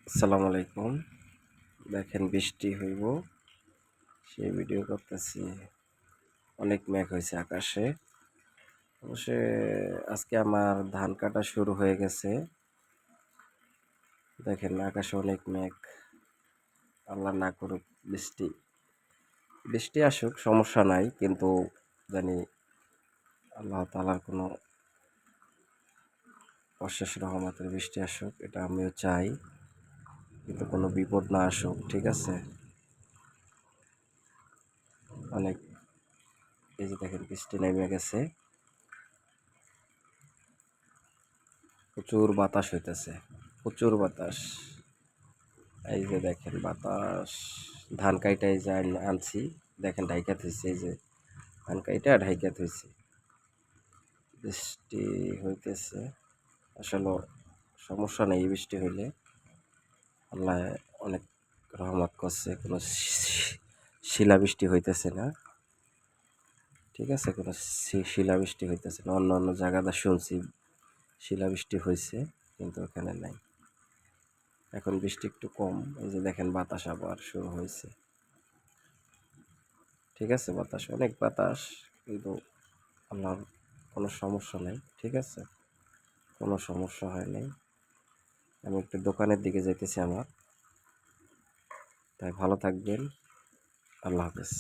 আসসালামু আলাইকুম। দেখেন বৃষ্টি হইব সেই ভিডিও করতেছি। অনেক মেঘ হয়েছে আকাশে। অবশ্য আজকে আমার ধান কাটা শুরু হয়ে গেছে। দেখেন আকাশে অনেক মেঘ। আল্লাহ না করুক বৃষ্টি বৃষ্টি আসুক, সমস্যা নাই, কিন্তু জানি আল্লাহ তাআলার কোনো অশেষ রহমতের বৃষ্টি আসুক, এটা আমিও চাই, কিন্তু কোনো বিপদ না আসুক। ঠিক আছে? অনেক, এই যে দেখেন বৃষ্টি নেমে গেছে, প্রচুর বাতাস হইতেছে, প্রচুর বাতাস। এই যে দেখেন বাতাস, ধান কাইটা এই যে আনছি, দেখেন ঢাইকা থইছে, এই যে ধান কাইটা ঢাইকা থইছে। বৃষ্টি হইতেছে, আসলে সমস্যা নেই বৃষ্টি হইলে। আল্লাহ অনেক রহমত করছে, কোনো শিলাবৃষ্টি হইতেছে না। ঠিক আছে, কোনো শিলাবৃষ্টি হইতেছে না। অন্য অন্য জায়গাটা শুনছি শিলাবৃষ্টি হয়েছে, কিন্তু এখানে নাই। এখন বৃষ্টি একটু কম। এই যে দেখেন বাতাস আবার শুরু হয়েছে। ঠিক আছে, বাতাস, অনেক বাতাস, কিন্তু আল্লাহর কোনো সমস্যা নেই। ঠিক আছে, কোনো সমস্যা হয় নাই। আমি একটু দোকানের দিকে যাইতেছি আমার, তাই ভালো থাকবেন। আল্লাহ হাফেজ।